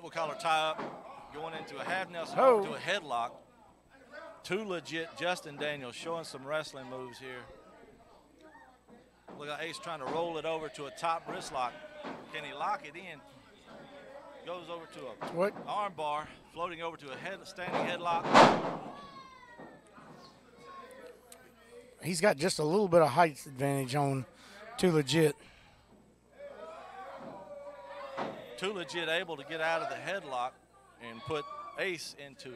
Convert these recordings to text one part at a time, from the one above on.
We'll call her tie up, going into a half Nelson to a headlock. Too legit. Justin Daniels showing some wrestling moves here. Look at Ace trying to roll it over to a top wrist lock. Can he lock it in? Goes over to a arm bar, floating over to a standing headlock. He's got just a little bit of height advantage on Too Legit. Too Legit able to get out of the headlock and put Ace into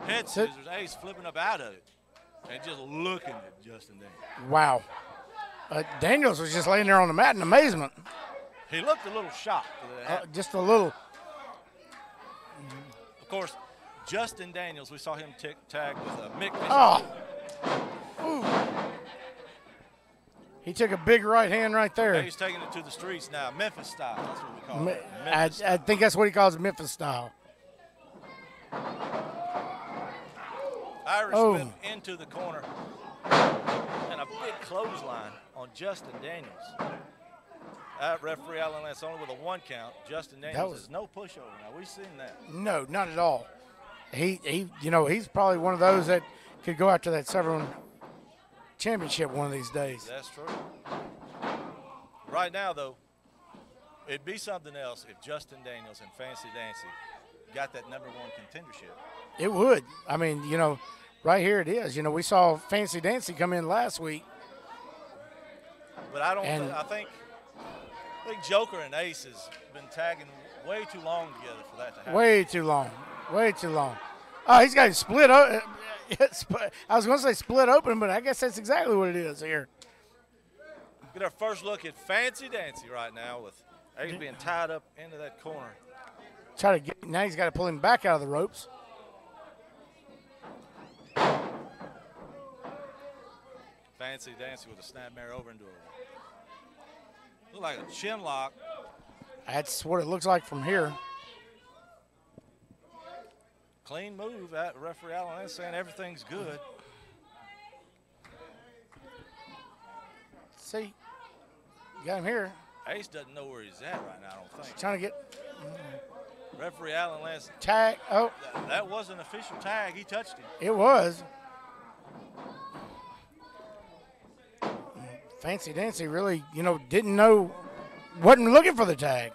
a head scissors. Ace flipping up out of it and just looking at Justin Daniels. Wow. Daniels was just laying there on the mat in amazement. He looked a little shocked. Just a little. Of course, Justin Daniels, we saw him tag with Mick. Oh. Ooh. He took a big right hand right there. Now he's taking it to the streets now, Memphis style. That's what we call it. I think that's what he calls Memphis style. Irish whip into the corner. And a big clothesline on Justin Daniels. Referee Alan Lance only with a 1 count. Justin Daniels is no pushover. Now we've seen that. No, not at all. He's probably one of those that could go after that Severn championship one of these days. That's true. Right now, though, it'd be something else if Justin Daniels and Fancy Dancy got that #1 contendership. It would. I mean, right here it is. We saw Fancy Dancy come in last week. But I think Joker and Ace has been tagging way too long together for that to happen. Way too long. Way too long. Oh, he's got it split open. I was going to say split open, but I guess that's exactly what it is here. Get our first look at Fancy Dancy right now with Ace being tied up into that corner. Now he's got to pull him back out of the ropes. Fancy Dancy with a snapmare over into a look like a chin lock. That's what it looks like from here. Clean move. Referee Allen is saying everything's good. See, got him here. Ace doesn't know where he's at right now, I don't think. Trying to get. Referee Allen Lance. Tag. Oh. That was an official tag. He touched him. It was. Fancy Dancy really, didn't know, wasn't looking for the tag.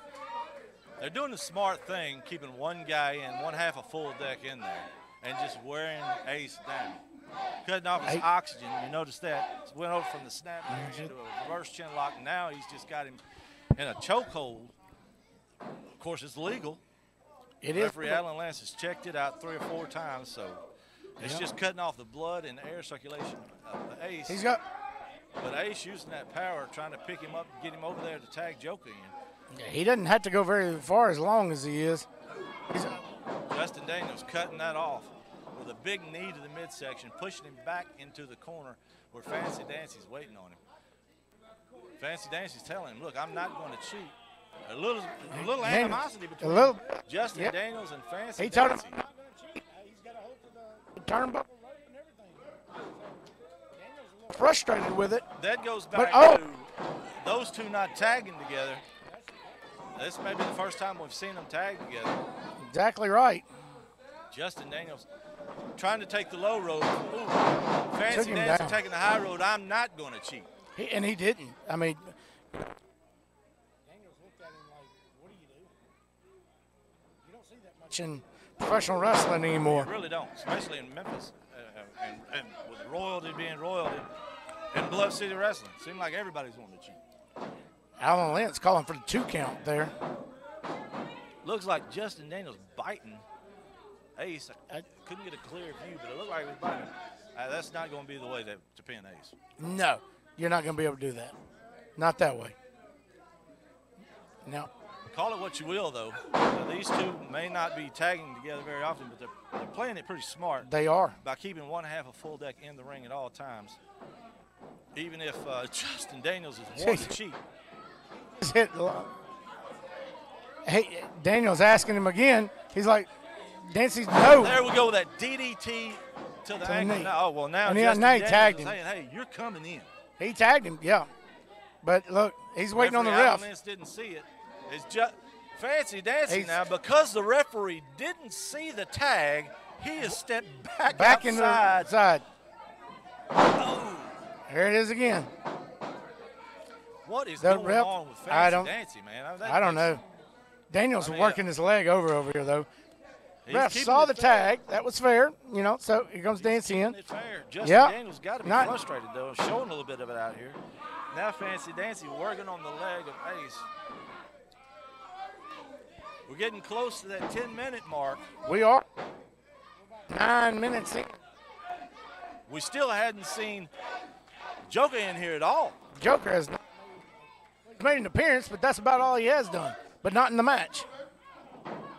They're doing the smart thing, keeping one guy in, one half a full deck in there, and just wearing Ace down. Cutting off his oxygen. You notice that. Went over from the snap into a reverse chin lock. Now he's just got him in a chokehold. Of course, it's legal. It is. Referee Alan Lance has checked it out 3 or 4 times, so it's just cutting off the blood and air circulation of the Ace. But Ace using that power, trying to pick him up and get him over there to tag Joker in. Yeah, he doesn't have to go very far as long as he is. Justin Daniels cutting that off with a big knee to the midsection, pushing him back into the corner where Fancy Dancy's waiting on him. Fancy Dancy's telling him, look, I'm not going to cheat. A little animosity between Justin Daniels and Fancy Dancy. Told him not going to cheat. He's got a hold of the turnbuckle rope and everything. Daniels a little frustrated with it. That goes back to those two not tagging together. This may be the first time we've seen them tag together. Exactly right. Justin Daniels trying to take the low road. Ooh, Fancy Dancy taking the high road. I'm not going to cheat. And he didn't. I mean, Daniels looked at him like, what do? You don't see that much in professional wrestling anymore. You really don't, especially in Memphis. And with royalty being royalty in Bluff City wrestling. Seemed like everybody's wanting to cheat. Alan Lance calling for the 2 count there. Looks like Justin Daniels biting Ace. I couldn't get a clear view, but it looked like he was biting. That's not going to be the way to pin Ace. No, you're not going to be able to do that. Not that way. No. Call it what you will, though. These two may not be tagging together very often, but they're playing it pretty smart. They are. By keeping one half of full deck in the ring at all times. Even if Justin Daniels is one to cheat. Hey, Daniels asking him again. He's like, Dancy's no. There we go with that DDT to the ankle. Now, oh, well, now and Justin now he Daniels tagged is him. saying, hey, you're coming in. He tagged him, yeah. But look, he's waiting on the ref. Referee didn't see it. It's just Fancy Dancy now. Because the referee didn't see the tag, he has stepped back into the side. Oh. There it is again. What is going on with Fancy Dancy, man? I don't know. Daniels working his leg over here, though. Ref saw the tag. That was fair, you know, so here comes Dancy in. It's fair. Justin Daniels got to be frustrated, though, showing a little bit of it out here. Now Fancy Dancy working on the leg of Ace. We're getting close to that 10-minute mark. We are. 9 minutes in. We still hadn't seen Joker in here at all. Joker has made an appearance, but that's about all he has done, but not in the match.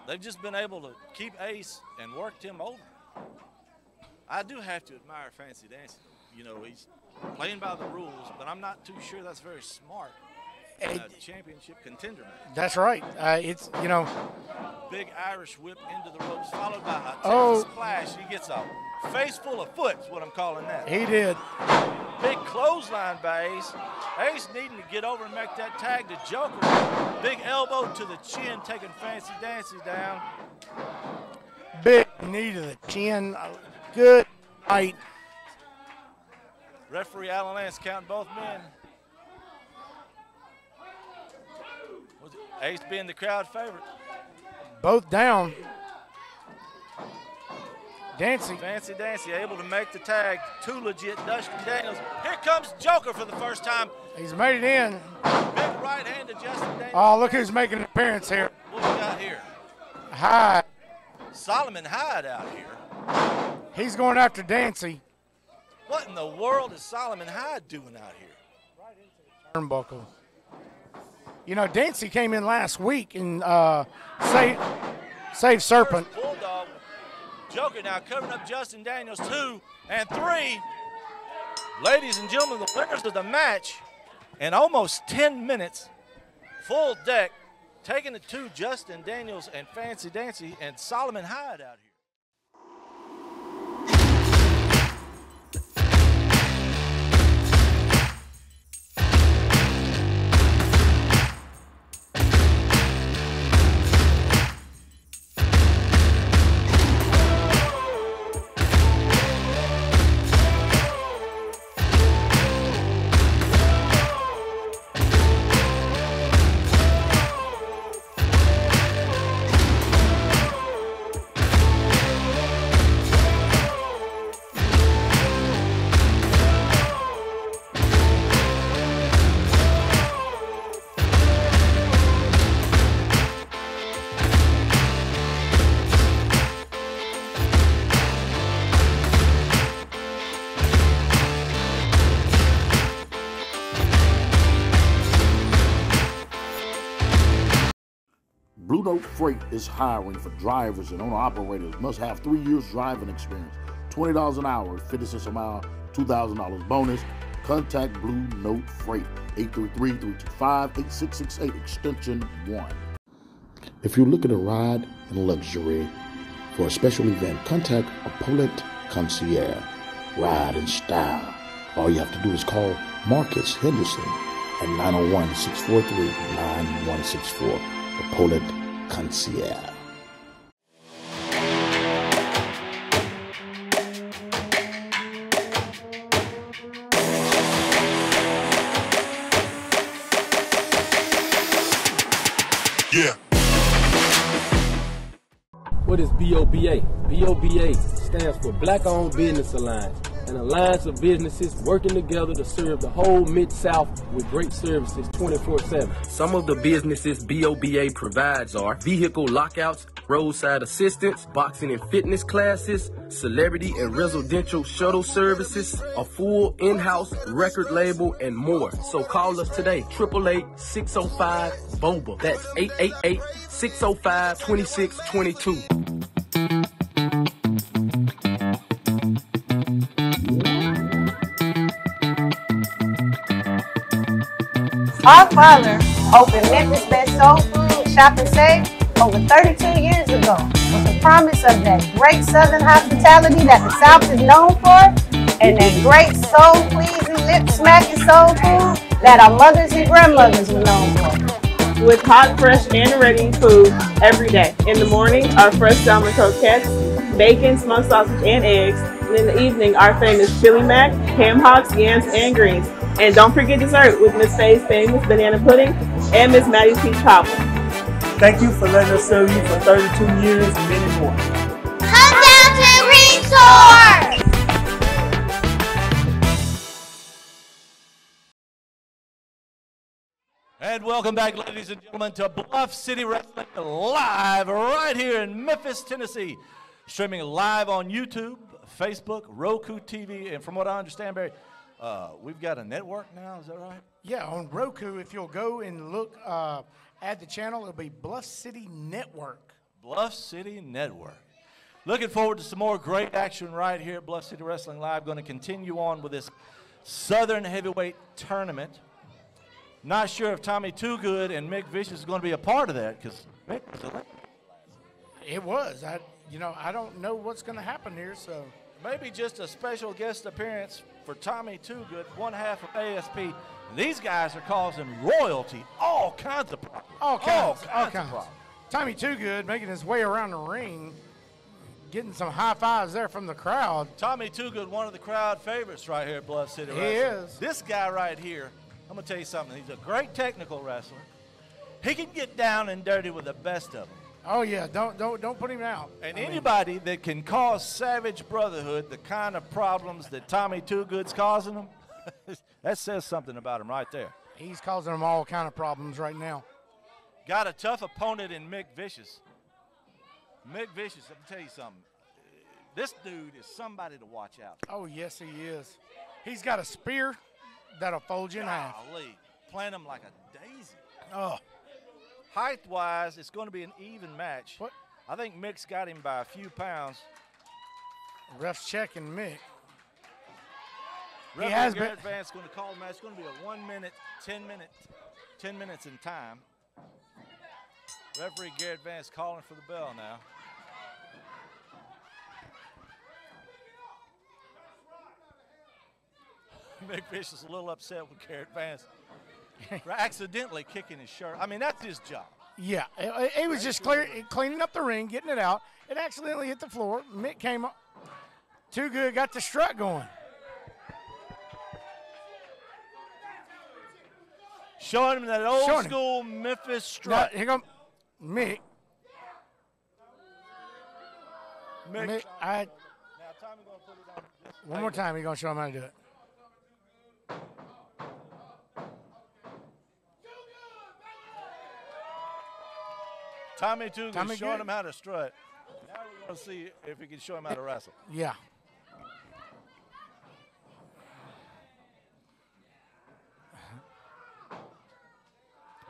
They've just been able to keep Ace and worked him over. I do have to admire Fancy Dancy. You know, he's playing by the rules, but I'm not too sure that's very smart in a championship contender match. That's right. It's, you know. Big Irish whip into the ropes, followed by a Texas splash. He gets a face full of foot is what I'm calling that. He did. Big clothesline by Ace. Ace needing to get over and make that tag to Joker. Big elbow to the chin, taking Fancy Dancy down. Big knee to the chin. Good night. Referee Alan Lance counting both men. Ace being the crowd favorite. Both down. Dancy. Fancy Dancy able to make the tag. Too legit. Justin Daniels. Here comes Joker for the first time. He's made it in. Big right hand to Justin Daniels. Oh, look who's making an appearance here. What we got here? Hyde. Solomon Hyde out here. He's going after Dancy. What in the world is Solomon Hyde doing out here? Right into the turnbuckle. You know, Dancy came in last week and saved Serpent. First Bulldog. Joker now covering up Justin Daniels, 2 and 3. Ladies and gentlemen, the winners of the match in almost 10 minutes, full deck, taking it to Justin Daniels and Fancy Dancy and Solomon Hyde out here. Blue Note Freight is hiring for drivers and owner-operators. Must have 3 years driving experience. $20 an hour, 50 cents a mile, $2,000 bonus. Contact Blue Note Freight, 833-325-8668, extension 1. If you're looking to ride in luxury for a special event, contact a Paulette Concierge. Ride in style. All you have to do is call Marcus Henderson at 901-643-9164. The Paulette Concierge. Yeah. What is BOBA? BOBA stands for Black Owned Business Alliance. an alliance of businesses working together to serve the whole Mid-South with great services 24/7. Some of the businesses BOBA provides are vehicle lockouts, roadside assistance, boxing and fitness classes, celebrity and residential shuttle services, a full in-house record label, and more. So call us today, 888-605-BOBA. That's 888-605-2622. Our father opened Memphis' best soul food shop and save over 32 years ago with the promise of that great Southern hospitality that the South is known for and that great soul-pleasing, lip-smacking soul food that our mothers and grandmothers were known for. With hot, fresh, and ready food every day. In the morning, our fresh salmon croquettes, bacon, smoked sausage, and eggs. And in the evening, our famous chili mac, ham hocks, yams, and greens. And don't forget dessert with Miss Faye's famous banana pudding and Miss Maddie's peach cobbler. Thank you for letting us serve you for 32 years and many more. Come down to Resort! And welcome back, ladies and gentlemen, to Bluff City Wrestling live right here in Memphis, Tennessee. Streaming live on YouTube, Facebook, Roku TV, and from what I understand, Barry, we've got a network now, is that right? Yeah, on Roku, if you'll go and look, add the channel, it'll be Bluff City Network. Bluff City Network. Looking forward to some more great action right here at Bluff City Wrestling Live. Going to continue on with this Southern Heavyweight Tournament. Not sure if Tommy Too Good and Mick Vicious is going to be a part of that because Mick was elected. It was. I don't know what's going to happen here, so. Maybe just a special guest appearance for Tommy Too Good, one half of ASP. And these guys are causing royalty all kinds of problems. All kinds of problems. Tommy Too Good making his way around the ring, getting some high fives there from the crowd. Tommy Too Good, one of the crowd favorites right here at Bluff City Wrestling. He is. This guy right here, I'm going to tell you something. He's a great technical wrestler. He can get down and dirty with the best of them. Oh yeah, don't put him out. And anybody that can cause Savage Brotherhood the kind of problems that Tommy Too Good's causing them, that says something about him right there. He's causing them all kind of problems right now. Got a tough opponent in Mick Vicious. Mick Vicious, let me tell you something. This dude is somebody to watch out for. Oh yes, he is. He's got a spear that'll fold you in half. Golly, playing him like a daisy. Oh. Height-wise, it's going to be an even match. What? I think Mick's got him by a few pounds. Ref's checking Mick. Referee Garrett Vance going to call the match. It's going to be a 1 minute, 10 minutes in time. Referee Garrett Vance calling for the bell now. Mick Fish is a little upset with Garrett Vance for accidentally kicking his shirt. I mean, that's his job. Yeah, it was just cleaning up the ring, getting it out. It accidentally hit the floor. Mick came up. Too Good got the strut going. Showing him that old school Memphis strut. Now, here comes Mick. Mick. Now, Tommy gonna put it on. One more time, he's going to show him how to do it. Tommy Too Good showing him how to strut. Now we're going to see if he can show him how to wrestle. Yeah.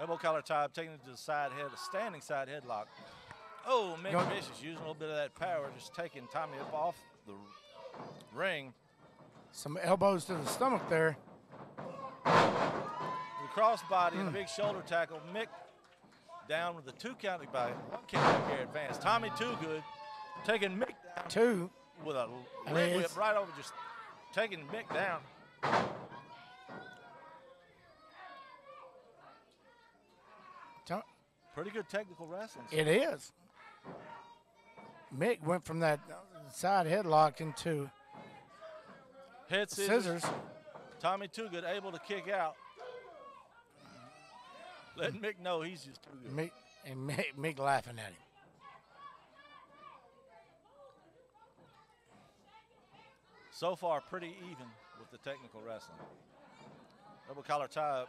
Elbow collar tie, taking it to the side head, a standing side headlock. Oh, Mick Vicious using a little bit of that power, just taking Tommy up off the ring. Some elbows to the stomach there. The crossbody and a big shoulder tackle. Mick down with the 2 count by 1 count here advance. Tommy Too Good taking Mick down. Two. With a leg whip right over, just taking Mick down. Pretty good technical wrestling. It is. Mick went from that side headlock into head scissors. Tommy Too Good able to kick out. Let Mick know he's just too good. Mick laughing at him. So far, pretty even with the technical wrestling. Double collar tie up.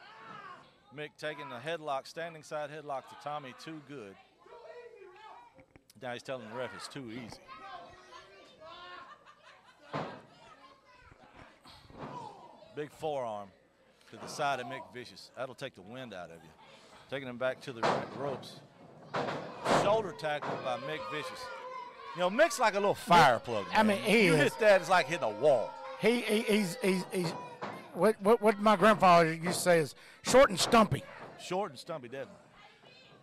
Mick taking the headlock, standing side headlock to Tommy, too good. Now he's telling the ref it's too easy. Big forearm to the side of Mick Vicious. That'll take the wind out of you. Taking him back to the ropes. Shoulder tackle by Mick Vicious. You know, Mick's like a little fire plug. Man. I mean, he you is. hit that, it's like hitting a wall. He's what my grandfather used to say is short and stumpy. Short and stumpy, definitely.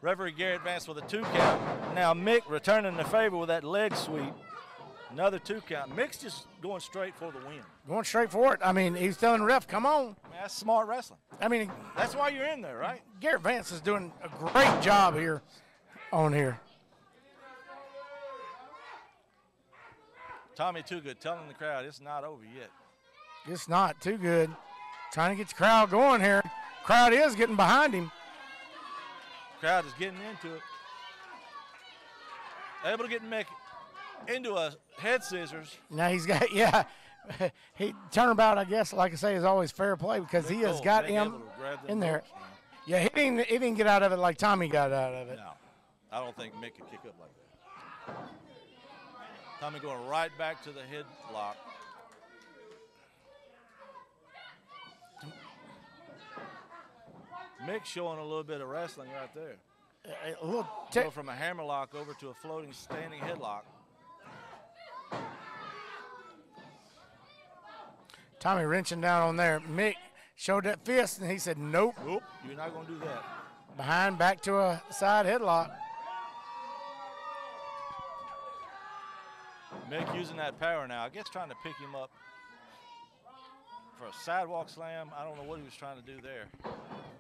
Referee Gary advanced with a 2 count. Now Mick returning the favor with that leg sweep. Another 2 count. Mick's just going straight for the win. Going straight for it. I mean, he's telling the ref, come on. I mean, that's smart wrestling. I mean, that's why you're in there, right? Garrett Vance is doing a great job here on here. Tommy Too Good telling the crowd it's not over yet. It's not too good. Trying to get the crowd going here. Crowd is getting behind him. Crowd is getting into it. Able to get Mick into a head scissors. Now he's got, yeah. He turnabout, I guess, like I say, is always fair play because he has got him in there. Yeah, he didn't get out of it like Tommy got out of it. No, I don't think Mick could kick up like that. Tommy going right back to the headlock. Mick showing a little bit of wrestling right there. A little go from a hammerlock over to a floating standing headlock. Tommy wrenching down on there. Mick showed that fist, and he said, nope. Nope, you're not going to do that. Behind, back to a side headlock. Mick using that power now. I guess trying to pick him up for a sidewalk slam. I don't know what he was trying to do there.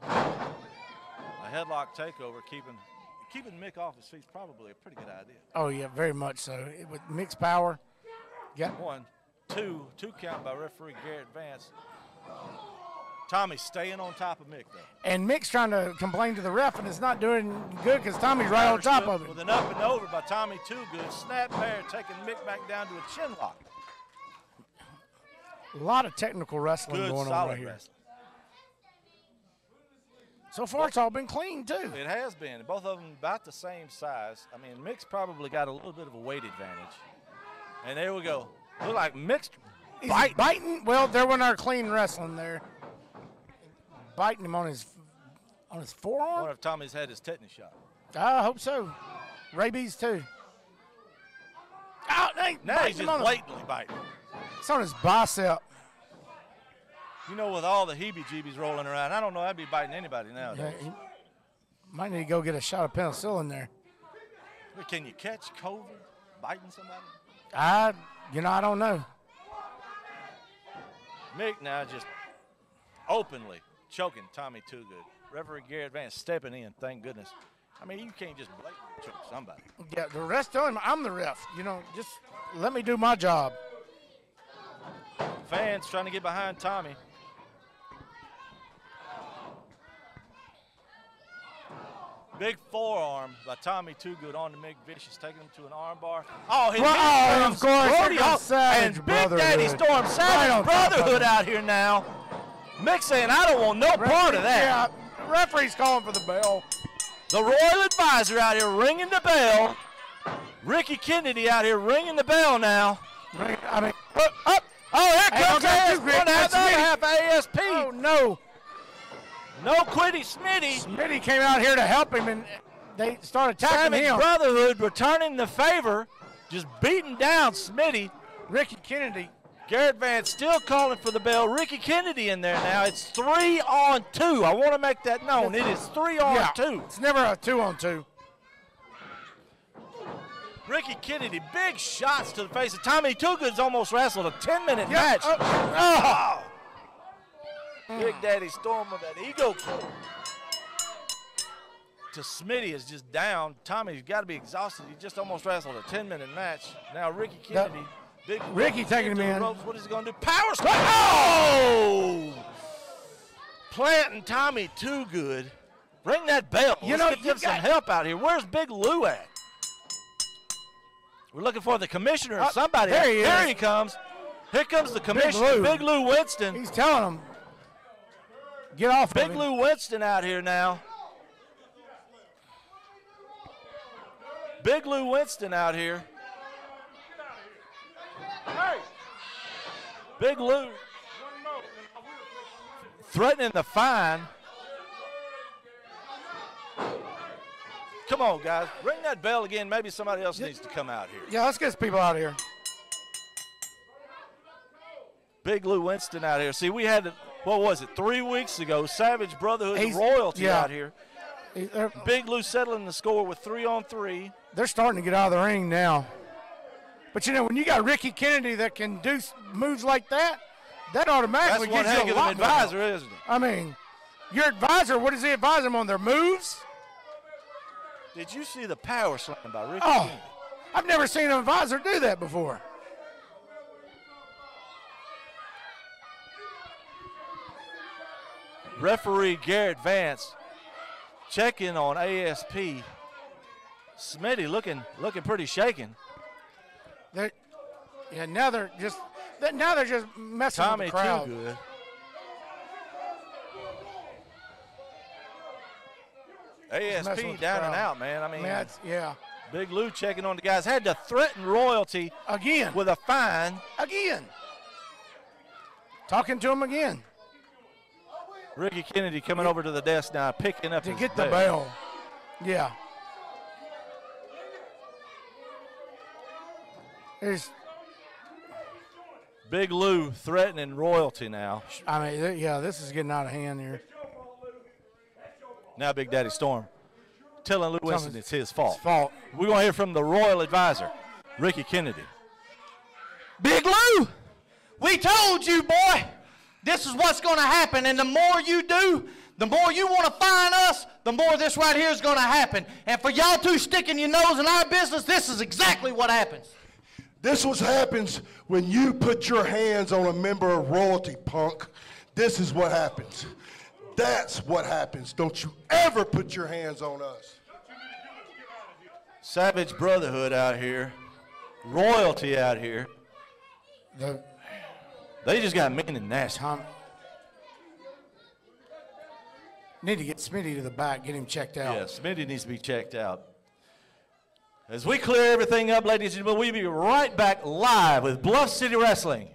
A headlock takeover, keeping Mick off his feet is probably a pretty good idea. Oh, yeah, very much so. With Mick's power. Got 1, 2 count by referee Garrett Vance. Tommy staying on top of Mick, though. And Mick's trying to complain to the ref, and it's not doing good because Tommy's right on top of him. With an up and over by Tommy Too Good. Snap bear taking Mick back down to a chin lock. A lot of technical wrestling going on right here. Wrestling. So far, it's all been clean, too. It has been. Both of them about the same size. I mean, Mick's probably got a little bit of a weight advantage. And there we go. Look like Mick's biting. Well, there went our clean wrestling there. Biting him on his forearm. I wonder if Tommy's had his tetanus shot. I hope so. Rabies, too. Oh, now he's just blatantly biting. It's on his bicep. You know, with all the heebie-jeebies rolling around, I don't know I'd be biting anybody nowadays. Yeah, might need to go get a shot of penicillin there. Can you catch COVID biting somebody? I don't know. Mick now just openly choking Tommy Too Good. Referee Garrett Vance stepping in, thank goodness. I mean, you can't just blatantly choke somebody. Yeah, the ref telling him, I'm the ref. Just let me do my job. Fans trying to get behind Tommy. Big forearm by Tommy Too Good on to Mick Vicious, taking him to an armbar. Oh, of course. And Big Daddy Storm Savage Brotherhood out here now. Mick saying, I don't want no part of that. Yeah, referee's calling for the bell. The Royal Advisor out here ringing the bell. Ricky Kennedy out here ringing the bell now. I mean, up. Oh, here comes half ASP. Oh, no. No quitty Smitty. Smitty came out here to help him, and they started attacking him. Brotherhood returning the favor, just beating down Smitty. Ricky Kennedy. Garrett Vance still calling for the bell. Ricky Kennedy in there now. It's 3-on-2. I want to make that known. It is 3-on-2. It's never a 2-on-2. Ricky Kennedy, big shots to the face of Tommy Too Good's almost wrestled a 10-minute match. Big Daddy Storm with that ego kick. To Smitty is just down. Tommy's got to be exhausted. He just almost wrestled a 10-minute match. Now Ricky Kennedy. Big Ricky taking him in. Ropes. What is he going to do? Power squat. Oh! Planting Tommy Too Good. Ring that bell. Let's give some help out here. Where's Big Lou at? We're looking for the commissioner or somebody. There he is. There he comes. Here comes the commissioner, Big Lou Winston. He's telling them, get off Big Lou Winston out here now. Big Lou Winston out here. Hey. Big Lou threatening the fine. Come on, guys. Ring that bell again. Maybe somebody else needs to come out here. Yeah, let's get some people out of here. Big Lou Winston out here. See, we had, what was it, 3 weeks ago, Savage Brotherhood of Royalty out here. Big Lou settling the score with 3-on-3. They're starting to get out of the ring now. But, you know, when you got Ricky Kennedy that can do moves like that, that automatically gives you a lot. That's one heck of an advisor, isn't it? I mean, your advisor, what does he advise them on, their moves? Did you see the power slam by Ricky Kennedy? Kennedy? I've never seen an advisor do that before. Referee Garrett Vance checking on ASP. Smitty looking pretty shaken. Now they're just messing with the crowd. Tommy too good. ASP down and out, man. I mean, yeah. Big Lou checking on the guys. Had to threaten Royalty again with a fine. Again. Talking to him again. Ricky Kennedy coming over to the desk now, picking up to get the bell. Yeah. There's Big Lou threatening Royalty now. I mean, yeah, this is getting out of hand here. Now Big Daddy Storm telling Lou Winston it's his fault. We're going to hear from the Royal advisor, Ricky Kennedy. Big Lou, we told you, boy, this is what's going to happen. And the more you do, the more you want to fine us, the more this right here is going to happen. And for y'all two sticking your nose in our business, this is exactly what happens. This is what happens when you put your hands on a member of royalty, punk. This is what happens. That's what happens. Don't you ever put your hands on us. Savage Brotherhood out here. Royalty out here. They just got mean and nasty. Need to get Smitty to the back, get him checked out. Yeah, Smitty needs to be checked out. As we clear everything up, ladies and gentlemen, we'll be right back live with Bluff City Wrestling.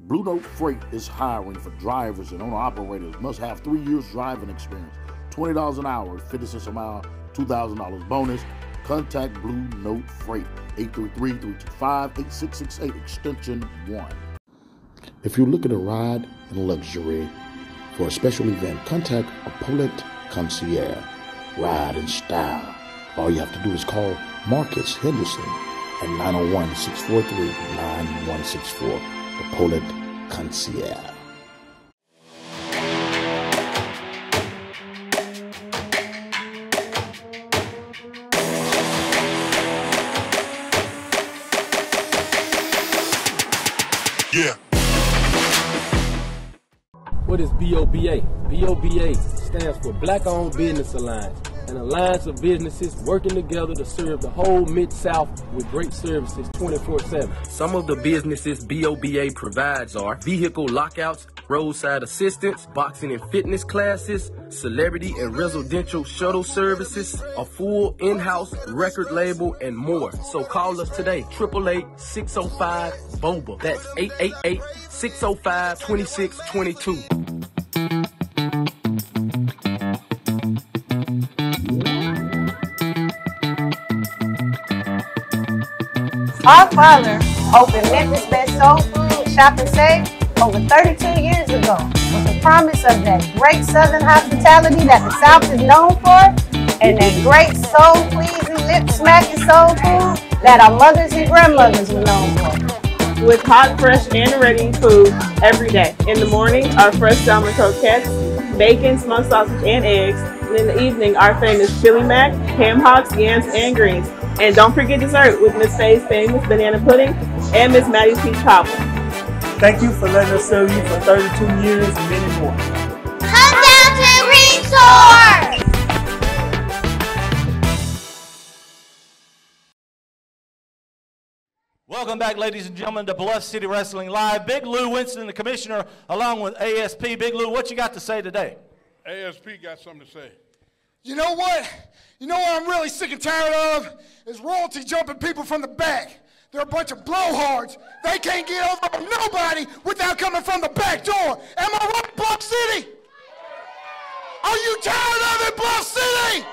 Blue Note Freight is hiring for drivers and owner-operators. Must have 3 years driving experience. $20 an hour, 50 cents a mile, $2,000 bonus. Contact Blue Note Freight, 833-325-8668, extension 1. If you're looking to ride in luxury for a special event, contact a Paulette Concierge. Ride in style. All you have to do is call Marcus Henderson at 901-643-9164. The Paulette Concierge. Yeah. What is BOBA? BOBA stands for Black Owned Business Alliance, an alliance of businesses working together to serve the whole Mid-South with great services 24/7. Some of the businesses BOBA provides are vehicle lockouts, roadside assistance, boxing and fitness classes, celebrity and residential shuttle services, a full in-house record label, and more. So call us today, 888-605-BOBA. That's 888-605-2622. Our father opened Memphis' best soul food, Shop and Save, over 32 years ago with the promise of that great Southern hospitality that the South is known for, and that great soul-pleasing, lip-smacking soul food that our mothers and grandmothers were known for. With hot, fresh, and ready food every day. In the morning, our fresh salmon croquettes, bacon, smoked sausage, and eggs. And in the evening, our famous chili mac, ham hocks, yams, and greens. And don't forget dessert with Miss Faye's famous banana pudding and Miss Maddie's peach cobbler. Thank you for letting us serve you for 32 years and many more. Come down to the resort! Welcome back, ladies and gentlemen, to Bluff City Wrestling Live. Big Lou Winston, the commissioner, along with ASP. Big Lou, what you got to say today? ASP got something to say. You know what? You know what I'm really sick and tired of? Is royalty jumping people from the back. They're a bunch of blowhards. They can't get over on nobody without coming from the back door. Am I right, Bluff City? Are you tired of it, Bluff City?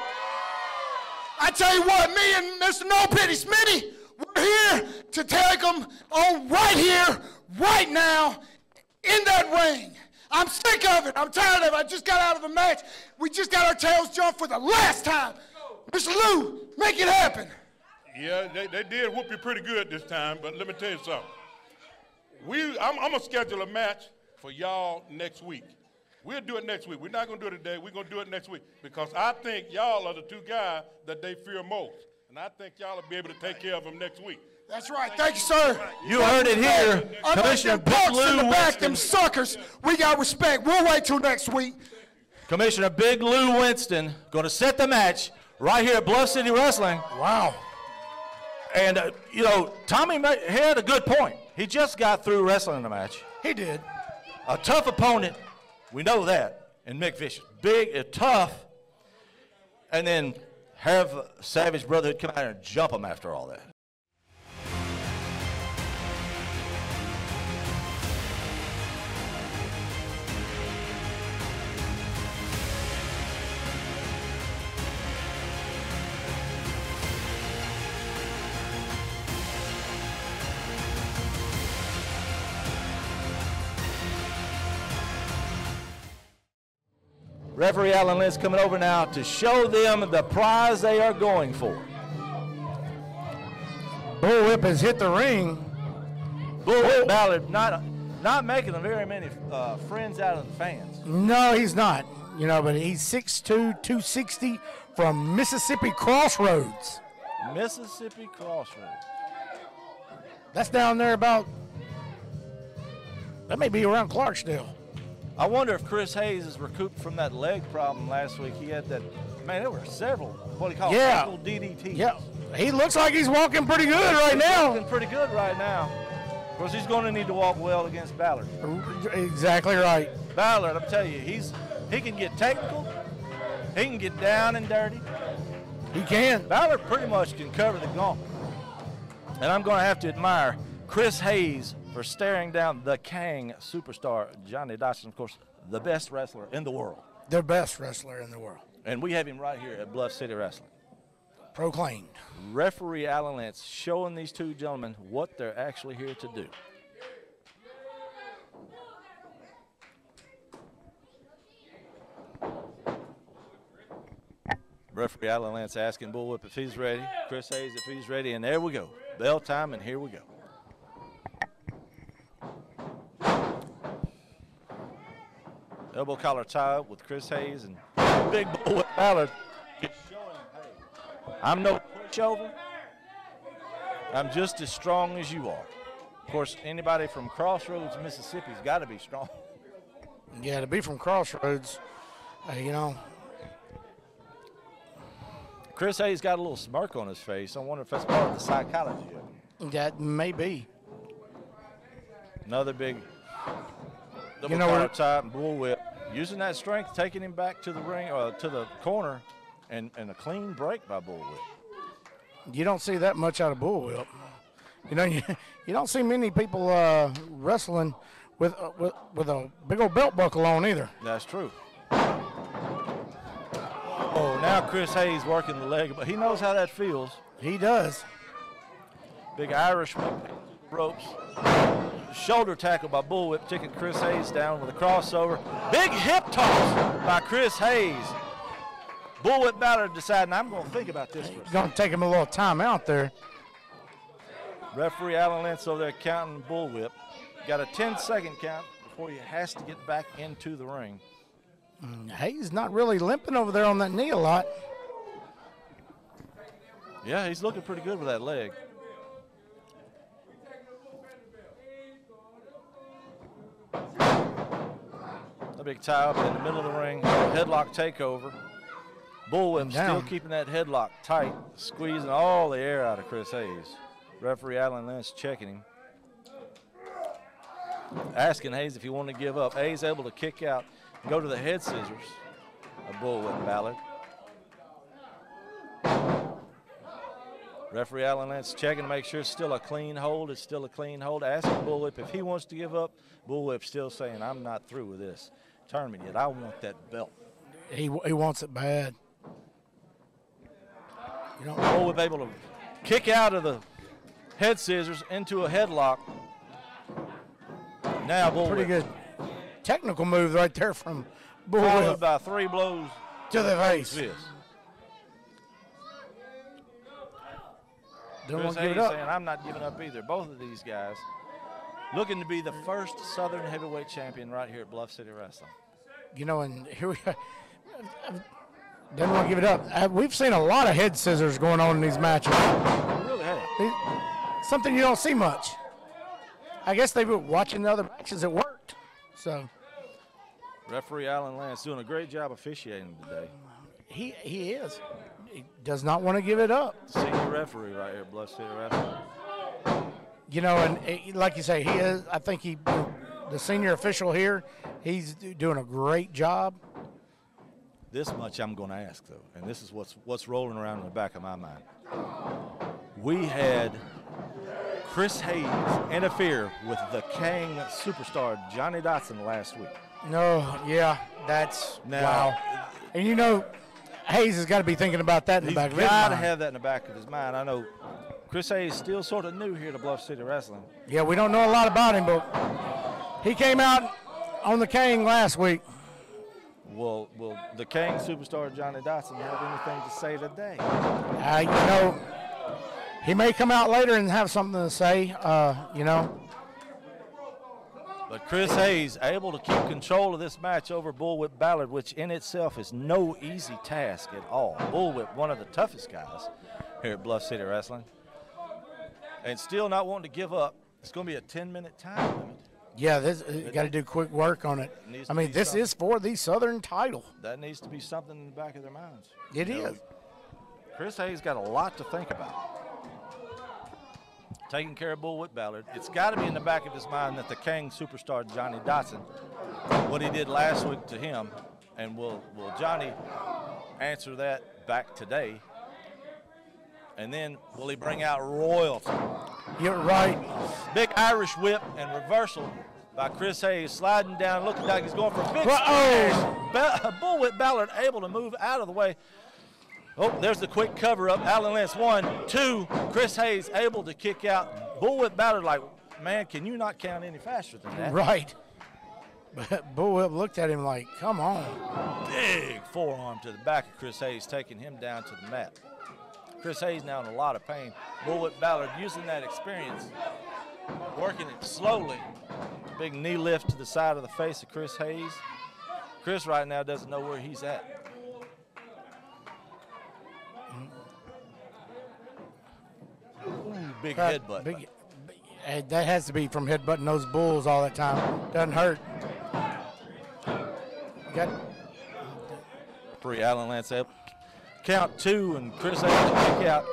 I tell you what, me and Mr. No Pity Smitty, we're here to take them on right here, right now, in that ring. I'm sick of it. I'm tired of it. I just got out of a match. We just got our tails jumped for the last time. Mr. Lou, make it happen. Yeah, they did whoop you pretty good this time, but let me tell you something. I'm going to schedule a match for y'all next week. We'll do it next week. We're not going to do it today. We're going to do it next week because I think y'all are the two guys that they fear most, and I think y'all will be able to take care of them next week. That's right. Thank you, sir. You heard it here. Commissioner Big Lou in the back, Winston. them suckers. We got respect. We'll wait till next week. Commissioner Big Lou Winston going to set the match right here at Bluff City Wrestling. Wow. And, you know, Tommy had a good point. He just got through wrestling a match. He did. A tough opponent. We know that. And Mick Vicious. Big and tough. And then have Savage Brotherhood come out here and jump him after all that. Referee Alan Lentz coming over now to show them the prize they are going for. Bullwhip has hit the ring. Bullwhip Ballard not making very many friends out of the fans. No, he's not. You know, but he's 6'2", 260 from Mississippi Crossroads. Mississippi Crossroads. That's down there about, that may be around Clarksdale. I wonder if Chris Hayes is recouped from that leg problem last week. He had that, man, there were several, what do you call ankle DDTs. Yeah, he looks like he's walking pretty good right now. Walking pretty good right now. Of course, he's going to need to walk well against Ballard. Exactly right. Ballard, I'm telling you, he can get technical. He can get down and dirty. He can. Ballard pretty much can cover the gauntlet. And I'm going to have to admire Chris Hayes for staring down the Kang superstar, Johnny Dawson, of course, the best wrestler in the world. The best wrestler in the world. And we have him right here at Bluff City Wrestling. Proclaimed. Referee Alan Lentz showing these two gentlemen what they're actually here to do. Referee Alan Lentz asking Bullwhip if he's ready, Chris Hayes if he's ready, and there we go. Bell time, and here we go. Elbow collar tie up with Chris Hayes and Big Bullwhip Ballard. I'm no pushover. I'm just as strong as you are. Of course, anybody from Crossroads, Mississippi's got to be strong. Yeah, to be from Crossroads, you know. Chris Hayes got a little smirk on his face. I wonder if that's part of the psychology of it. That may be. Another big double collar tie and bullwhip. Using that strength, taking him back to the ring, to the corner, and a clean break by Bullwhip. You don't see that much out of Bullwhip. You know, you don't see many people wrestling with a big old belt buckle on either. That's true. Oh, now Chris Hayes working the leg, but he knows how that feels. He does. Big Irish whip, ropes. Shoulder tackle by Bullwhip, taking Chris Hayes down with a crossover. Big hip toss by Chris Hayes. Bullwhip Ballard deciding, I'm going to think about this first. Going to take him a little time out there. Referee Alan Lentz over there counting Bullwhip. Got a 10-second count before he has to get back into the ring. Hayes not really limping over there on that knee a lot. Yeah, he's looking pretty good with that leg. A big tie up in the middle of the ring, headlock takeover. Bullwhip still keeping that headlock tight, squeezing all the air out of Chris Hayes. Referee Alan Lentz checking him. Asking Hayes if he wanted to give up. Hayes able to kick out, go to the head scissors of Bullwhip Ballard. Referee Alan Lentz checking to make sure it's still a clean hold. It's still a clean hold. Asking Bullwhip if he wants to give up. Bullwhip still saying, I'm not through with this tournament yet. I want that belt. He wants it bad. You know, Bullwhip able to kick out of the head scissors into a headlock. Now Bullwhip. Pretty good technical move right there from Bullwhip. Followed by 3 blows to the face. Don't want to give it up. Saying, I'm not giving up either. Both of these guys looking to be the first Southern heavyweight champion right here at Bluff City Wrestling. You know, and here we are. Don't want to give it up. We've seen a lot of head scissors going on in these matches. We really have. Something you don't see much. I guess they were watching the other matches. It worked. So. Referee Alan Lentz doing a great job officiating today. He is. He does not want to give it up. Senior referee right here at Bluff City Wrestling. You know, and like you say, he is. I think the senior official here, he's doing a great job. This much I'm going to ask, though, and this is what's rolling around in the back of my mind. We had Chris Hayes interfere with the Kang superstar Johnny Dotson last week. No, yeah, wow. And you know, Hayes has got to be thinking about that in the back of his mind. He's got to have that in the back of his mind. I know Chris Hayes still sort of new here to Bluff City Wrestling. Yeah, we don't know a lot about him, but he came out on the Kang last week. Will the Kang superstar Johnny Dotson have anything to say today? You know, he may come out later and have something to say, you know. But Chris Hayes able to keep control of this match over Bullwhip Ballard, which in itself is no easy task at all. Bullwhip, one of the toughest guys here at Bluff City Wrestling. And still not wanting to give up. It's going to be a 10-minute time limit. Yeah, you got to do quick work on it. I mean, this is for the Southern title. That needs to be something in the back of their minds. It is. Chris Hayes got a lot to think about. Taking care of Bullwhip Ballard. It's got to be in the back of his mind that the Kang superstar Johnny Dotson, what he did last week to him, and will Johnny answer that back today? And then will he bring out royalty? You're right. Big Irish whip and reversal by Chris Hayes, sliding down, looking like he's going for a big smash. Bullwhip Ballard able to move out of the way. Oh, there's the quick cover-up. Alan Lentz, 1, 2. Chris Hayes able to kick out. Bullwhip Ballard like, man, can you not count any faster than that? Right. But Bullwhip looked at him like, come on. Big forearm to the back of Chris Hayes, taking him down to the mat. Chris Hayes now in a lot of pain. Bullwhip Ballard using that experience, working it slowly. Big knee lift to the side of the face of Chris Hayes. Chris right now doesn't know where he's at. Ooh, big headbutt. That has to be from headbutting those bulls all the time. Doesn't hurt. Free Alan Lentz up. Count 2 and Chris Hayes to kick out.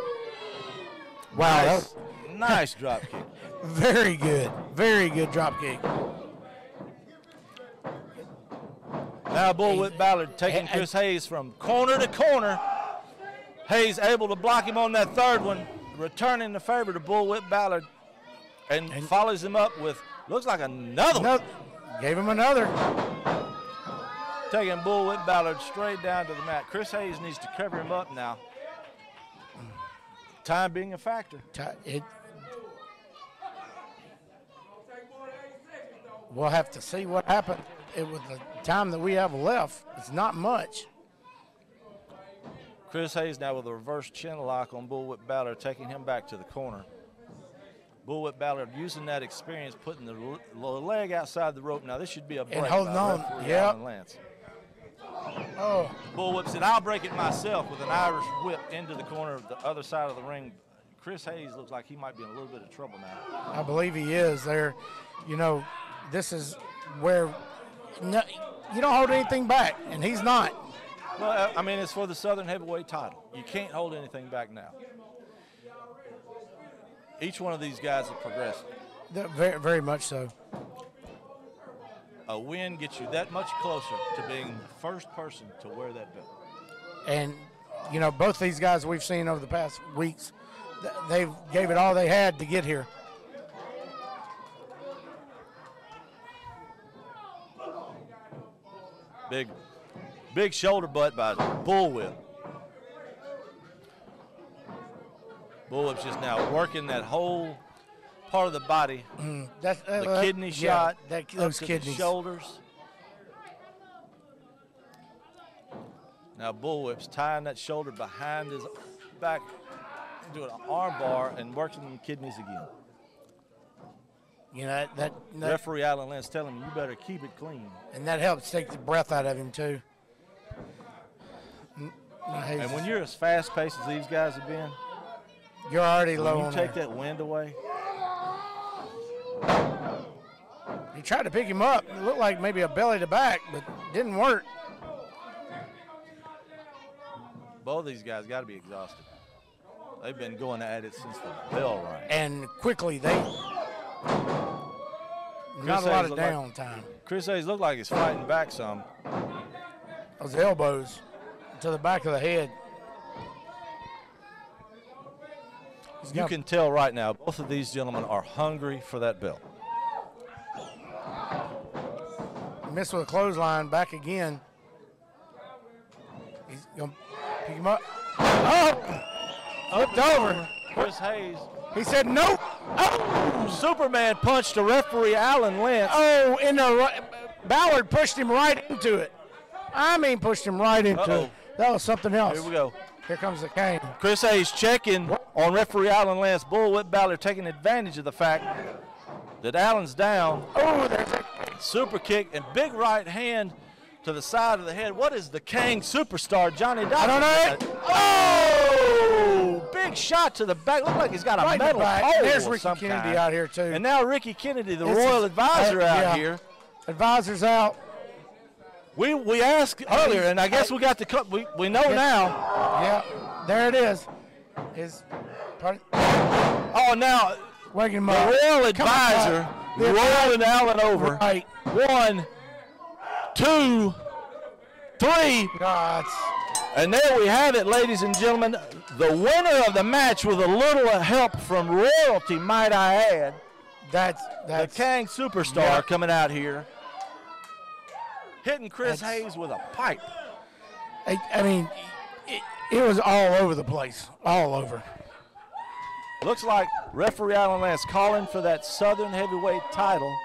Wow. Nice drop kick. Very good. Very good drop kick. Now Bullwhip Ballard taking Chris Hayes from corner to corner. Hayes able to block him on that third one, returning the favor to Bullwhip Ballard, and follows him up with, looks like another one. Gave him another. Taking Bullwhip Ballard straight down to the mat. Chris Hayes needs to cover him up now. Time being a factor. we'll have to see what happens. With the time that we have left, it's not much. Chris Hayes now with a reverse chin lock on Bullwhip Ballard, taking him back to the corner. Bullwhip Ballard using that experience, putting the leg outside the rope. Now this should be a break. And holding on. Yep. Oh. Bullwhip said, "I'll break it myself," with an Irish whip into the corner of the other side of the ring. Chris Hayes looks like he might be in a little bit of trouble now. I believe he is. There, you know, this is where you don't hold anything back, and he's not. Well, I mean, it's for the Southern Heavyweight title. You can't hold anything back now. Each one of these guys is progressing. Very, very much so. A win gets you that much closer to being the first person to wear that belt. And, you know, both these guys we've seen over the past weeks, they gave it all they had to get here. Big shoulder butt by Bullwhip. Bullwhip's just now working that whole part of the body. The kidney shot, those kidneys. The shoulders. Now Bullwhip's tying that shoulder behind his back, doing an arm bar and working the kidneys again. You know, that referee Alan Lance telling him, you better keep it clean. And that helps take the breath out of him too. And when you're as fast-paced as these guys have been, you're already low on you take that wind away. He tried to pick him up. It looked like maybe a belly to back, but didn't work. Both of these guys got to be exhausted. They've been going at it since the bell rang. And quickly, not a lot of downtime. Chris Hayes looked like he's fighting back some. Those elbows to the back of the head. You can tell right now, both of these gentlemen are hungry for that belt. Missed with a clothesline, back again. He's going to pick him up. Oh! Flipped over. Chris Hayes. He said no. Oh! Superman punched a referee, Alan Lance. Oh, Ballard pushed him right into it. I mean, pushed him right into it. That was something else. Here we go. Here comes the cane. Chris Hayes checking on referee Alan Lance. Bullwhip Ballard taking advantage of the fact that Alan's down. Oh, there's a super kick and big right hand to the side of the head. What is the Kang superstar, Johnny Dawson? I don't know. Oh, big shot to the back. Looks like he's got a metal pole. There's of Ricky some Kennedy kind. out here, too. And now Ricky Kennedy, the royal advisor out here. Advisor's out. We asked earlier, and I guess we got the cut. We know now. Yeah, there it is. Now waking him the up. royal advisor rolling Allen over. Right. 1, 2, 3. God. And there we have it, ladies and gentlemen. The winner of the match with a little help from royalty, might I add. That's the Kang superstar coming out here. Hitting Chris Hayes with a pipe. I mean, it was all over the place, all over. Looks like referee Alan Lance calling for that Southern Heavyweight title.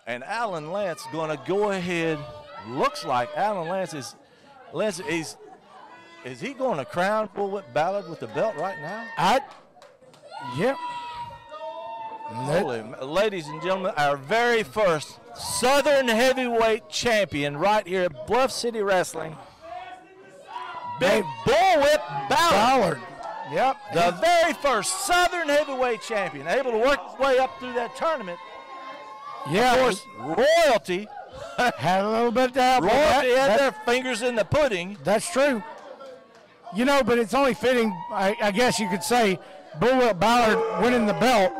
And Alan Lance going to go ahead. Looks like Alan Lance is he going to crown Bullwhip Ballard with the belt right now? Yep. Ladies and gentlemen, our very first Southern Heavyweight champion right here at Bluff City Wrestling. Big Bullwhip Ballard. Yep. The very first Southern Heavyweight champion, able to work his way up through that tournament. Yeah. Of course, royalty had a little bit to help. Royalty had their fingers in the pudding. That's true. You know, but it's only fitting, I guess you could say, Bullwhip Ballard winning the belt.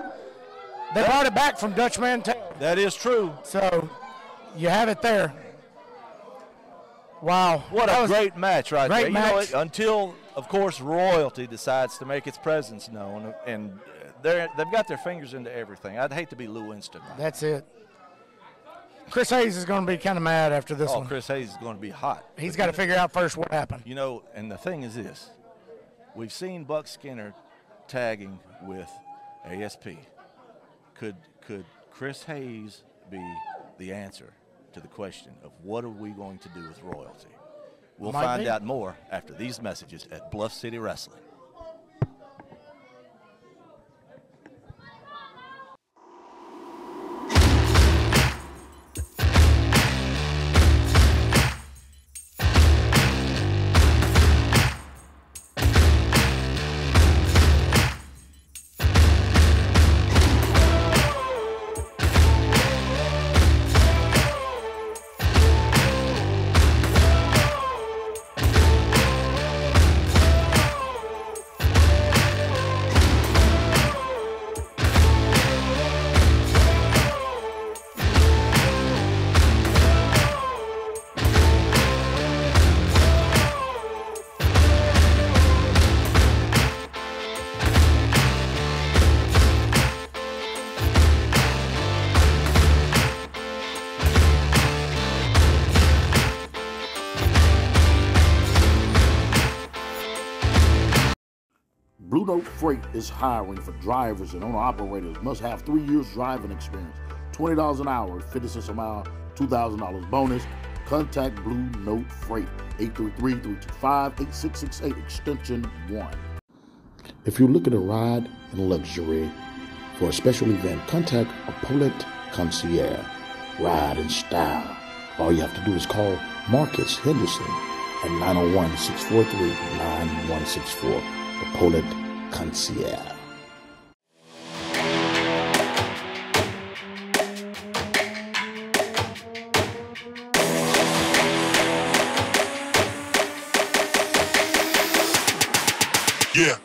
They brought it back from Dutch Mantel. That is true. So you have it there. Wow. What a great match right there. Great match. You know, until, of course, royalty decides to make its presence known. And they've got their fingers into everything. I'd hate to be Lou Winston. Right? That's it. Chris Hayes is going to be kind of mad after this one. Chris Hayes is going to be hot. He's got to figure out first what happened. You know, and the thing is this. We've seen Buck Skinner tagging with ASP. Could Chris Hayes be the answer to the question of what are we going to do with royalty? We'll find out more after these messages at Bluff City Wrestling. Blue Note Freight is hiring for drivers and owner-operators. Must have 3 years driving experience. $20 an hour, 50 cents a mile, $2,000 bonus. Contact Blue Note Freight, 833-325-8668, extension 1. If you're looking to ride in luxury for a special event, contact Apollo Concierge. Ride in style. All you have to do is call Marcus Henderson at 901-643-9164. Apollo Concierge. Yeah.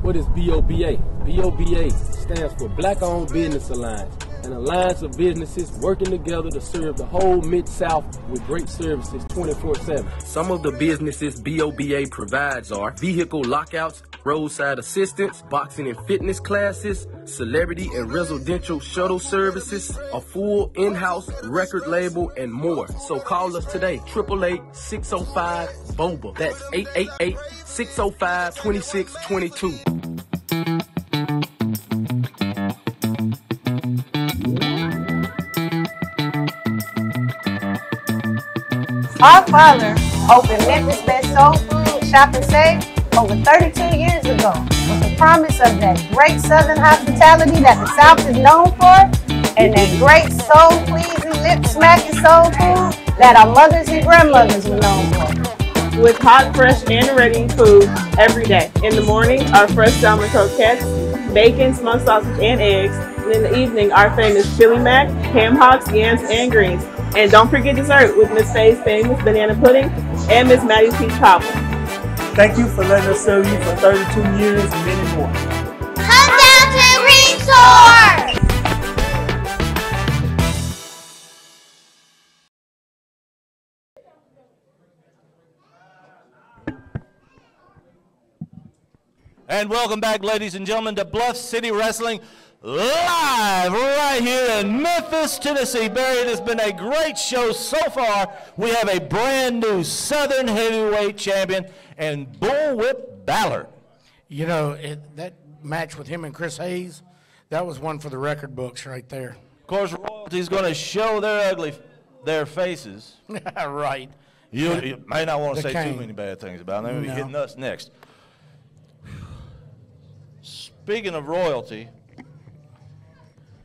What is BOBA? BOBA stands for Black Owned Business Alliance, an alliance of businesses working together to serve the whole Mid-South with great services 24/7. Some of the businesses BOBA provides are vehicle lockouts, roadside assistance, boxing and fitness classes, celebrity and residential shuttle services, a full in-house record label, and more. So call us today, 888-605-BOBA. That's 888-605-2622. Our father opened Memphis' best soul food shop and save over 32 years ago with the promise of that great Southern hospitality that the South is known for, and that great soul-pleasing, lip-smacking soul food that our mothers and grandmothers were known for. With hot, fresh, and ready food every day. In the morning, our fresh salmon croquettes, bacon, smoked sausage, and eggs. And in the evening, our famous chili mac, ham hocks, yams, and greens. And don't forget dessert with Miss Faye's famous banana pudding and Miss Maddie's peach cobbler. Thank you for letting us serve you for 32 years and many more. Come down to Resort! And welcome back, ladies and gentlemen, to Bluff City Wrestling, live right here in Memphis, Tennessee. Barry, it has been a great show so far. We have a brand new Southern Heavyweight Champion and Bullwhip Ballard. You know, that match with him and Chris Hayes, that was one for the record books right there. Of course, royalty's going to show their faces. Right. You may not want to say too many bad things about them. They're going to be hitting us next. Speaking of royalty,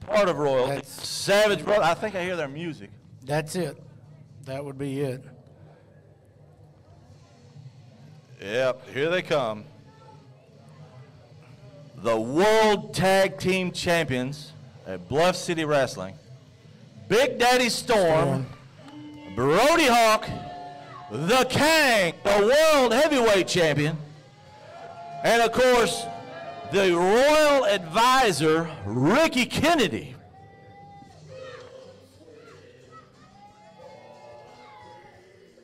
part of royalty, Savage Brother. I think I hear their music. That's it. That would be it. Yep, here they come. The World Tag Team Champions at Bluff City Wrestling. Big Daddy Storm, Brody Hawk, the King, the World Heavyweight Champion, and of course, the Royal Advisor, Ricky Kennedy.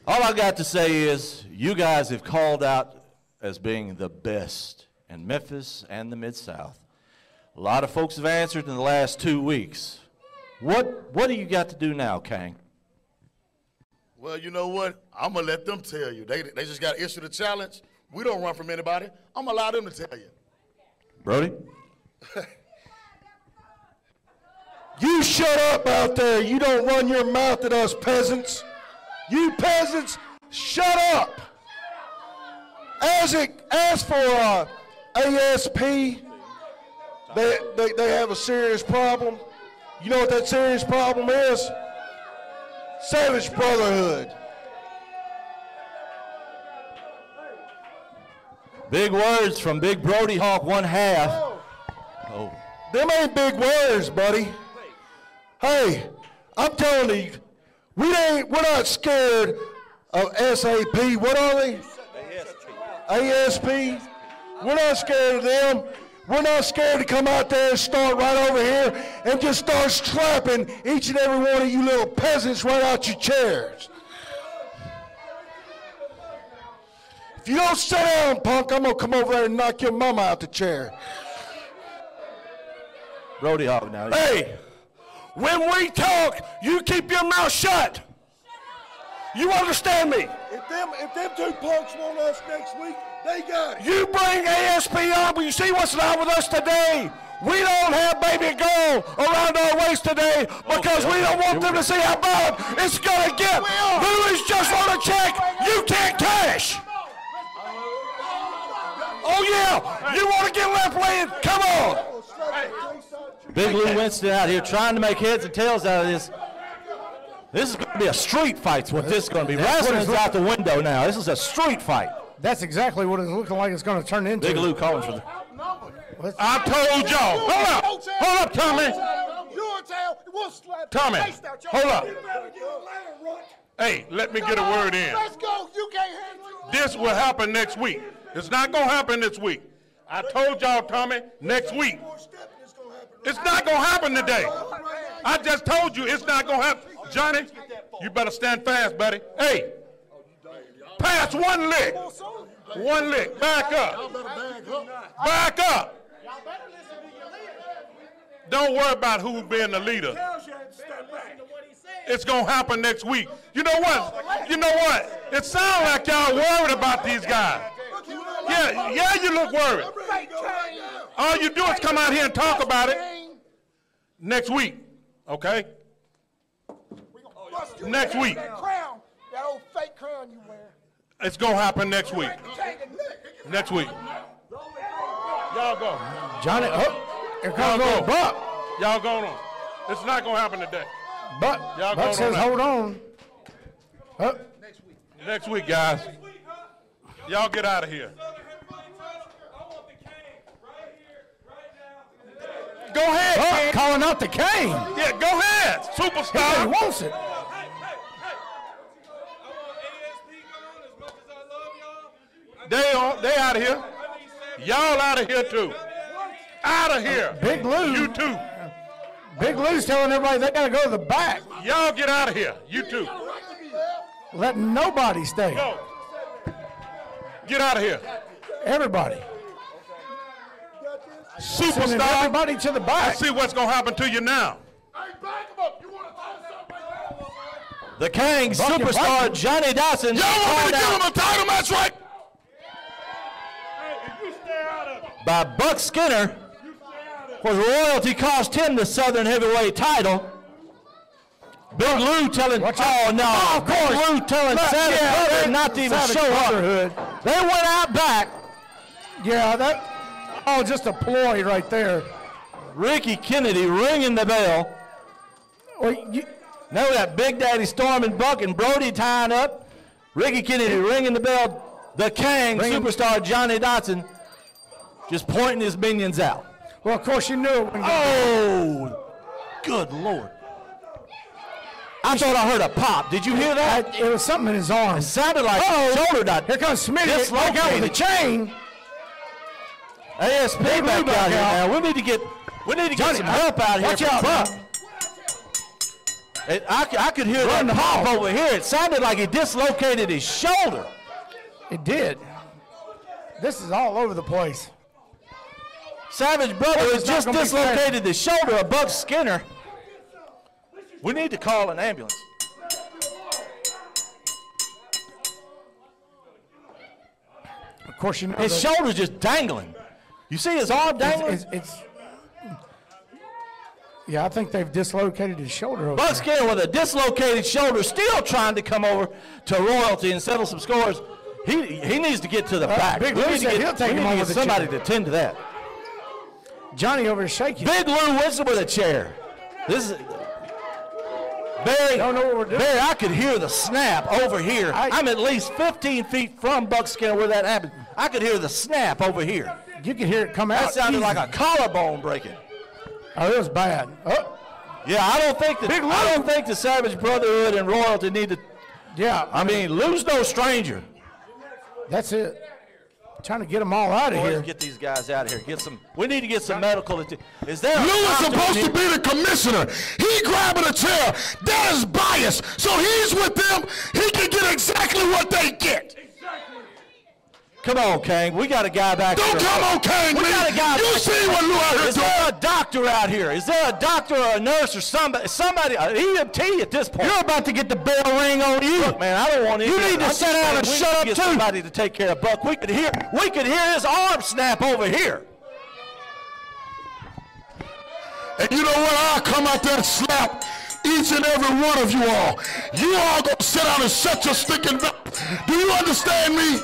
All I got to say is you guys have called out as being the best in Memphis and the Mid-South. A lot of folks have answered in the last 2 weeks. What do you got to do now, Kang? Well, you know what? I'm going to let them tell you. They just got issued a challenge. We don't run from anybody. I'm going to allow them to tell you. Brody? shut up out there. You don't run your mouth at us peasants. You peasants, shut up. As for ASP, they have a serious problem. You know what that serious problem is? Savage Brotherhood. Big words from Big Brody Hawk, 1/2. Oh. Them ain't big words, buddy. Hey, I'm telling you, we're not scared of SAP. What are they? ASP. We're not scared of them. We're not scared to come out there and start right over here and just start slapping each and every one of you little peasants right out your chairs. If you don't sit down, punk, I'm going to come over there and knock your mama out the chair. Brody Hawk now. Hey, when we talk, you keep your mouth shut. You understand me? If them two punks want us next week, they got it. You bring ASP up, you see what's wrong with us today. We don't have baby girl around our waist today because we don't want them to see how bad it's going to get. Louis just wrote a check you can't cash. Oh, yeah, you want to get left laying? Come on. Big Lou Winston out here trying to make heads and tails out of this. This is going to be a street fight. What this is going to be. Wrestling's out the window now. This is a street fight. That's exactly what it's looking like it's going to turn into. Big Lou calling for the. I told y'all. Hold up, Tommy. Tommy, hold up. Hey, let me get a word in. Let's go. You can't handle it. This will happen next week. It's not going to happen this week. I told y'all, Tommy, next week. It's not going to happen today. I just told you it's not going to happen. Johnny, you better stand fast, buddy. Hey, pass one lick. One lick. Back up. Back up. Don't worry about who's being the leader. It's going to happen next week. You know what? You know what? It sounds like y'all worried about these guys. Yeah, you look worried. All you do is come out here and talk about it next week, okay? Next week. That old fake crown you wear. It's going to happen next week. Next week. Y'all go. Johnny, here comes old Buck. Y'all going on. It's not going to happen today. Buck says hold on. Next week, guys. Y'all get out of here. Go ahead, Buck calling out the cane. Yeah, go ahead. Superstar. He wants it. They out of here. Y'all out of here too. Out of here. Big Lou. You too. Big Lou's telling everybody they got to go to the back. Y'all get out of here. You too. Let nobody stay. Go. Get out of here. Everybody. Superstar. Everybody to the back. Let's see what's going to happen to you now. The King superstar Johnny Dawson. Y'all want me to give him a title match, right? By Buck Skinner, whose royalty cost him the Southern Heavyweight title. Big Lou telling, oh no, of course, Big Lou telling Savage Brotherhood not to even show up. They went out back. Yeah, that just a ploy right there. Ricky Kennedy ringing the bell. Now we got Big Daddy Storm and Buck and Brody tying up. Ricky Kennedy ringing the bell. The King, superstar Johnny Dotson, just pointing his minions out. Well, of course you knew. Oh, good Lord. I thought I heard a pop. Did you hear that? It was something in his arm. It sounded like shoulder dot. Here comes Smitty. Look out with the chain. ASP back out here now. We need to get some help out here. Watch out, Buck. I could hear that pop over here. It sounded like he dislocated his shoulder. It did. This is all over the place. Savage Brother has just dislocated the shoulder of Buck Skinner. We need to call an ambulance. Of course, you know his shoulder's just dangling. You see his arm dangling? Yeah, I think they've dislocated his shoulder over Buck Skinner with a dislocated shoulder, still trying to come over to Royalty and settle some scores. He needs to get to the back. Big Lou said he'll take him on with a somebody chair. to tend to that. Johnny over shaking. Big Lou Winston with a chair. This is Barry. Don't know what we're doing. Barry, I could hear the snap over here. I'm at least 15 feet from Buck Skinner where that happened. I could hear the snap over here. You could hear it come out. That sounded easy. like a collarbone breaking. Oh, it was bad. Oh. Yeah, I don't think the Savage Brotherhood and Royalty need to. Yeah. I mean, Lou's no stranger. That's it. Trying to get them all out of here. Get these guys out of here. Get some. We need to get some medical. Is there? Lou is supposed to be the commissioner. He grabbing a chair. That is bias. So he's with them. He can get exactly what they get. Come on, Kang. We got a guy back here. Don't come on, Kang. We got a guy. You see what Lou out here doing? Is there a doctor out here? Is there a doctor or a nurse or somebody, an EMT at this point? You're about to get the bell ring on you. Look, man, I don't want to. You need to sit down and shut up too. too. Somebody to take care of Buck. We could hear his arm snap over here. And you know what? I'll come out there and slap each and every one of you all. You all gonna sit down and shut your stinking mouth. Do you understand me?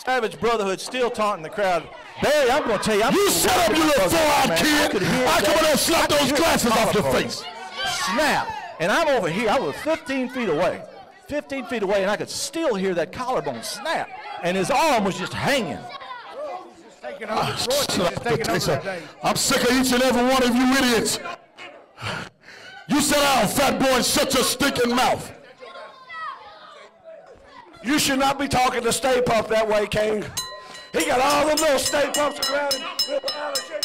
Savage Brotherhood still taunting the crowd. Barry, I'm going to tell you. You shut up, you little four-eyed kid. I come in there and slap those glasses off your face. Snap. And I'm over here. I was 15 feet away. 15 feet away, and I could still hear that collarbone snap. And his arm was just hanging. I'm sick of each and every one of you idiots. You sit down, fat boy, and shut your stinking mouth. You should not be talking to Stay Puft that way, King. He got all them little Stay Puffs around him.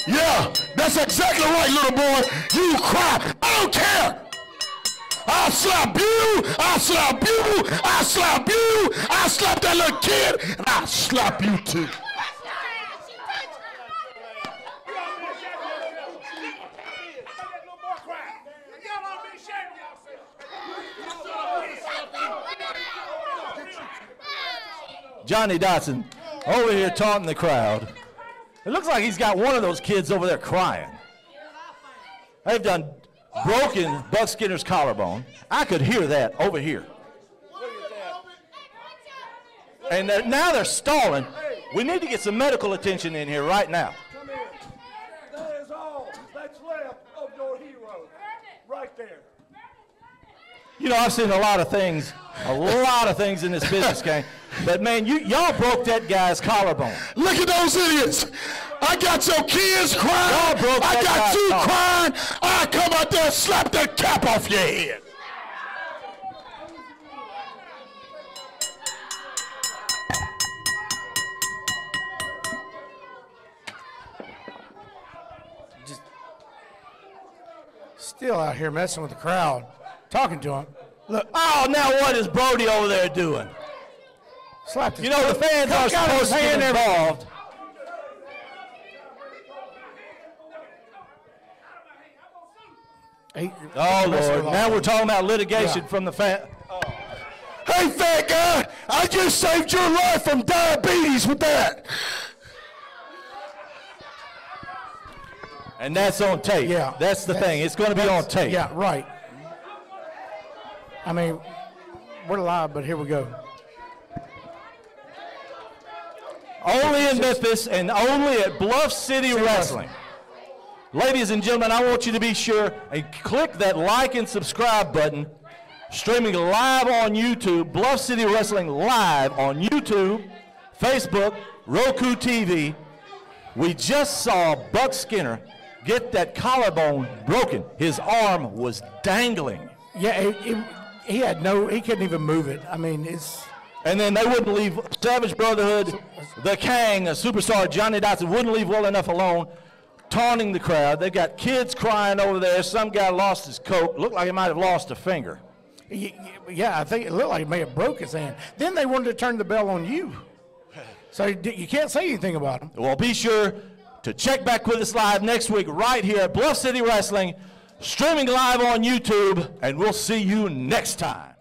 Yeah, that's exactly right, little boy. You cry. I don't care. I'll slap you. I'll slap you. I'll slap you. I'll slap that little kid. And I'll slap you too. Johnny Dotson over here taunting the crowd. It looks like he's got one of those kids over there crying. They've done broken Buck Skinner's collarbone. I could hear that over here. And now they're stalling. We need to get some medical attention in here right now. Come in. That is all that's left of your hero. Right there. You know, I've seen a lot of things in this business game. But, man, y'all broke that guy's collarbone. Look at those idiots. I got your kids crying. I got you crying. I come out there and slap that cap off your head. Still out here messing with the crowd, talking to him. Look, oh, now what is Brody over there doing? Slapped his You know, the fans are supposed to get involved. Oh, Lord. Now we're talking about litigation from the fan. Oh. Hey, fat guy, I just saved your life from diabetes with that. And that's on tape. Yeah. That's the thing. It's going to be on tape. Yeah, right. I mean, we're live, but here we go. Only in Memphis and only at Bluff City Wrestling. Ladies and gentlemen, I want you to be sure and click that like and subscribe button. Streaming live on YouTube, Bluff City Wrestling live on YouTube, Facebook, Roku TV. We just saw Buck Skinner get that collarbone broken. His arm was dangling. Yeah, he couldn't even move it. I mean, it's. And then they wouldn't leave Savage Brotherhood, the Kang, a superstar, Johnny Dotson, wouldn't leave well enough alone, taunting the crowd. They got kids crying over there. Some guy lost his coat. Looked like he might have lost a finger. Yeah, I think it looked like he may have broke his hand. Then they wanted to turn the bell on you. So you can't say anything about him. Well, be sure to check back with us live next week right here at Bluff City Wrestling, streaming live on YouTube, and we'll see you next time.